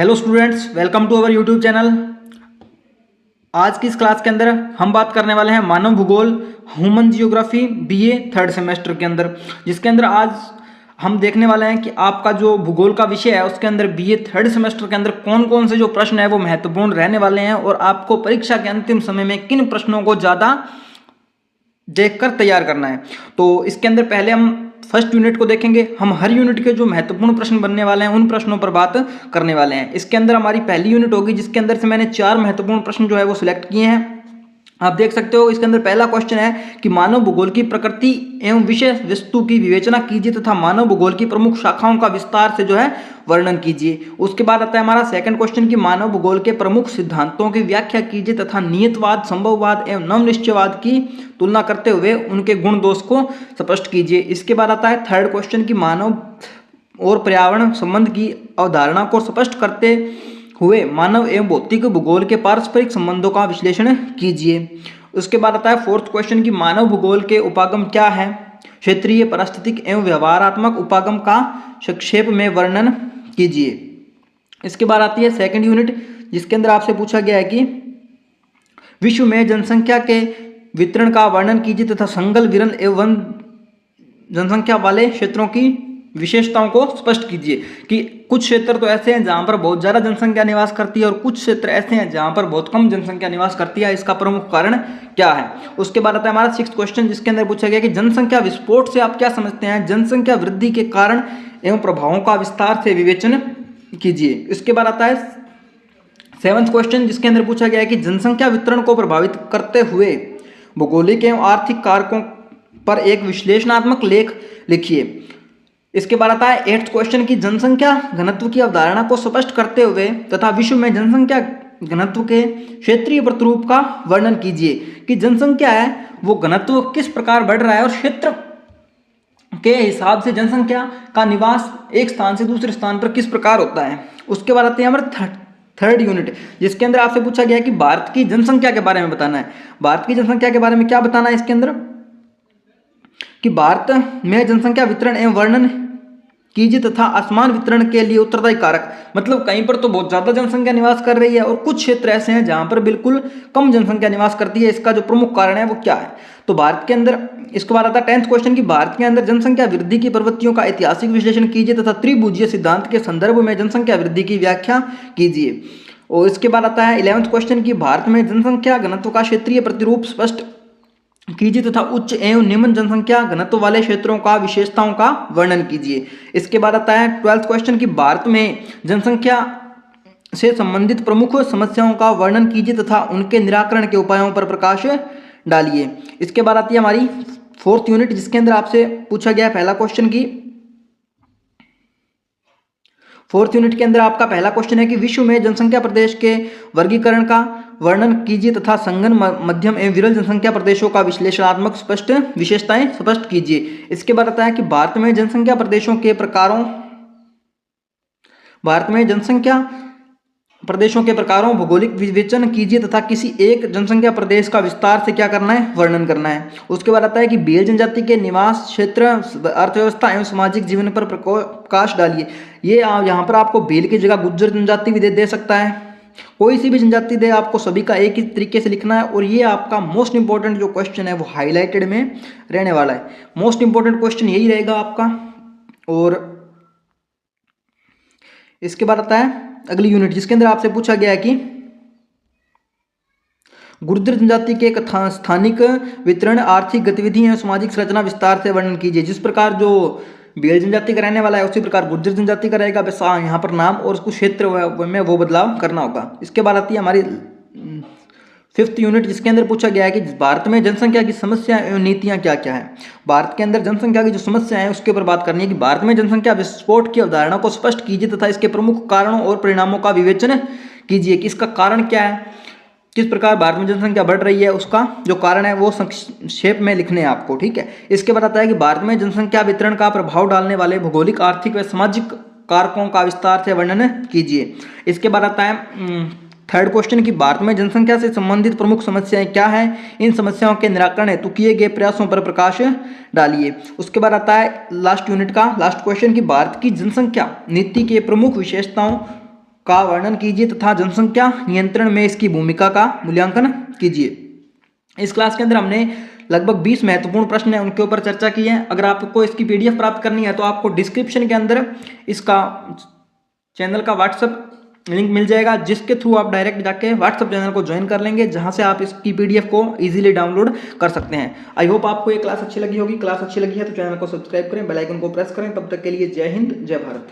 Hello students, welcome to our YouTube channel. आज की इस क्लास के अंदर हम बात करने वाले हैं मानव भूगोल human geography BA third semester के अंदर, जिसके अंदर आज हम देखने वाले हैं कि आपका जो भूगोल का विषय है उसके अंदर बीए थर्ड सेमेस्टर के अंदर कौन कौन से जो प्रश्न है वो महत्वपूर्ण रहने वाले हैं और आपको परीक्षा के अंतिम समय में किन प्रश्नों को ज़्यादा देखकर तैयार करना है। तो इसके अंदर पहले हम फर्स्ट यूनिट को देखेंगे। हम हर यूनिट के जो महत्वपूर्ण प्रश्न बनने वाले हैं उन प्रश्नों पर बात करने वाले हैं। इसके अंदर हमारी पहली यूनिट होगी जिसके अंदर से मैंने 4 महत्वपूर्ण प्रश्न जो है वो सिलेक्ट किए हैं। आप देख सकते हो इसके अंदर पहला क्वेश्चन है कि मानव भूगोल की प्रकृति एवं विषय वस्तु की विवेचना कीजिए तथा मानव भूगोल की प्रमुख शाखाओं का विस्तार से जो है वर्णन कीजिए। उसके बाद आता है हमारा सेकंड क्वेश्चन कि मानव भूगोल के प्रमुख सिद्धांतों की व्याख्या कीजिए तथा नियतवाद, संभववाद एवं नवनिश्चयवाद की तुलना करते हुए उनके गुण दोष को स्पष्ट कीजिए। इसके बाद आता है थर्ड क्वेश्चन कि मानव और पर्यावरण संबंध की अवधारणा को स्पष्ट करते हुए मानव एवं भौतिक भूगोल के पारस्परिक संबंधों का विश्लेषण कीजिए। उसके बाद आता है फोर्थ क्वेश्चन कि मानव भूगोल के उपागम क्या है, क्षेत्रीय, पारिस्थितिक एवं व्यवहारात्मक उपागम का संक्षेप में वर्णन कीजिए। इसके बाद आती है सेकंड यूनिट जिसके अंदर आपसे पूछा गया है कि विश्व में जनसंख्या के वितरण का वर्णन कीजिए तथा संगल, विरल एवं जनसंख्या वाले क्षेत्रों की विशेषताओं को स्पष्ट कीजिए कि कुछ क्षेत्र तो ऐसे हैं जहां पर बहुत ज़्यादा जनसंख्या निवास करती है और कुछ क्षेत्र ऐसे हैं जहां पर बहुत कम जनसंख्या निवास करती है, इसका प्रमुख कारण क्या है। उसके बाद आता है हमारा सिक्स्थ क्वेश्चन जिसके अंदर पूछा गया कि जनसंख्या विस्फोट से आप क्या समझते हैं, जनसंख्या वृद्धि के कारण एवं प्रभावों का विस्तार से विवेचन कीजिए। इसके बाद आता है सेवंथ क्वेश्चन जिसके अंदर पूछा गया है कि जनसंख्या वितरण को प्रभावित करते हुए भौगोलिक एवं आर्थिक कारकों पर एक विश्लेषणात्मक लेख लिखिए। इसके बाद आता है एट्थ क्वेश्चन की जनसंख्या घनत्व की अवधारणा को स्पष्ट करते हुए तथा विश्व में जनसंख्या घनत्व के क्षेत्रीय प्रतिरूप का वर्णन कीजिए कि जनसंख्या है वो घनत्व किस प्रकार बढ़ रहा है और क्षेत्र के हिसाब से जनसंख्या का निवास एक स्थान से दूसरे स्थान पर किस प्रकार होता है। उसके बाद आते हैं हमारे थर्ड यूनिट जिसके अंदर आपसे पूछा गया है कि भारत की जनसंख्या के बारे में बताना है। भारत की जनसंख्या के बारे में क्या बताना है इसके अंदर कि भारत में जनसंख्या वितरण एवं वर्णन कीजिए तथा असमान वितरण के लिए उत्तरदायी कारक, मतलब कहीं पर तो बहुत ज़्यादा जनसंख्या निवास कर रही है और कुछ क्षेत्र ऐसे हैं जहां पर बिल्कुल कम जनसंख्या निवास करती है, इसका जो प्रमुख कारण है वो क्या है। तो भारत के अंदर इसके बाद आता है 10th क्वेश्चन की भारत के अंदर जनसंख्या वृद्धि की प्रवृत्तियों का ऐतिहासिक विश्लेषण कीजिए तथा त्रिभुजीय सिद्धांत के संदर्भ में जनसंख्या वृद्धि की व्याख्या कीजिए। और इसके बाद आता है 11th क्वेश्चन की भारत में जनसंख्या घनत्व का क्षेत्रीय प्रतिरूप स्पष्ट कीजिए तथा उच्च एवं निम्न जनसंख्या घनत्व वाले क्षेत्रों का विशेषताओं का वर्णन कीजिए। इसके बाद आता है 12th क्वेश्चन की भारत में जनसंख्या से संबंधित प्रमुख समस्याओं का वर्णन कीजिए तथा उनके निराकरण के उपायों पर प्रकाश डालिए। इसके बाद आती है हमारी फोर्थ यूनिट जिसके अंदर आपसे पूछा गया पहला क्वेश्चन की फोर्थ यूनिट के अंदर आपका पहला क्वेश्चन है कि विश्व में जनसंख्या प्रदेश के वर्गीकरण का वर्णन कीजिए तथा संगन, मध्यम एवं विरल जनसंख्या प्रदेशों का विश्लेषणात्मक स्पष्ट विशेषताएं स्पष्ट कीजिए। इसके बाद आता है कि भारत में जनसंख्या प्रदेशों के प्रकारों भौगोलिक विवेचन कीजिए तथा किसी एक जनसंख्या प्रदेश का विस्तार से क्या करना है, वर्णन करना है। उसके बाद आता है कि भील जनजाति के निवास क्षेत्र, अर्थव्यवस्था एवं सामाजिक जीवन पर प्रकाश डालिए। ये यहाँ पर आपको भील की जगह गुज्जर जनजाति भी दे सकता है, कोई सी भी जनजाति दे, आपको सभी का एक ही तरीके से लिखना है। और ये आपका मोस्ट इंपॉर्टेंट जो क्वेश्चन है वो हाईलाइटेड में रहने वाला है। मोस्ट इंपॉर्टेंट क्वेश्चन यही रहेगा आपका। और इसके बाद आता है अगली यूनिट जिसके अंदर आपसे पूछा गया है कि गुर्जर जनजाति के स्थानिक वितरण, आर्थिक गतिविधि एवं सामाजिक संरचना विस्तार से वर्णन कीजिए। जिस प्रकार जो भील जनजाति का रहने वाला है उसी प्रकार गुर्जर जनजाति का रहेगा, बस यहाँ पर नाम और उसको क्षेत्र में वो बदलाव करना होगा। इसके बाद आती है हमारी फिफ्थ यूनिट जिसके अंदर पूछा गया है कि भारत में जनसंख्या की समस्या एवं नीतियां क्या क्या है। भारत के अंदर जनसंख्या की जो समस्या है उसके ऊपर बात करनी है कि भारत में जनसंख्या विस्फोट की अवधारणा को स्पष्ट कीजिए तथा इसके प्रमुख कारणों और परिणामों का विवेचन कीजिए कि इसका कारण क्या है, किस प्रकार भारत में जनसंख्या बढ़ रही है, उसका जो कारण है वो संक्षेप में लिखने हैं आपको, ठीक है। इसके बाद आता है कि भारत में जनसंख्या वितरण का प्रभाव डालने वाले भौगोलिक, आर्थिक व सामाजिक कारकों का विस्तार से वर्णन कीजिए। इसके बाद आता है थर्ड क्वेश्चन की भारत में जनसंख्या से संबंधित प्रमुख समस्याएं क्या हैं, इन समस्याओं के निराकरण हेतु किए गए प्रयासों पर प्रकाश डालिए। उसके बाद आता है लास्ट यूनिट का लास्ट क्वेश्चन की भारत की जनसंख्या नीति के प्रमुख विशेषताओं का वर्णन कीजिए तथा जनसंख्या नियंत्रण में इसकी भूमिका का मूल्यांकन कीजिए। इस क्लास के अंदर हमने लगभग 20 महत्वपूर्ण प्रश्न हैं उनके ऊपर चर्चा की है। अगर आपको इसकी पीडीएफ प्राप्त करनी है तो आपको डिस्क्रिप्शन के अंदर इसका चैनल का व्हाट्सएप लिंक मिल जाएगा, जिसके थ्रू आप डायरेक्ट जाके व्हाट्सएप चैनल को ज्वाइन कर लेंगे, जहां से आप इसकी पीडीएफ को इजीली डाउनलोड कर सकते हैं। आई होप आपको ये क्लास अच्छी लगी होगी। क्लास अच्छी लगी है तो चैनल को सब्सक्राइब करें, बेल आइकन को प्रेस करें। तब तक के लिए जय हिंद, जय भारत।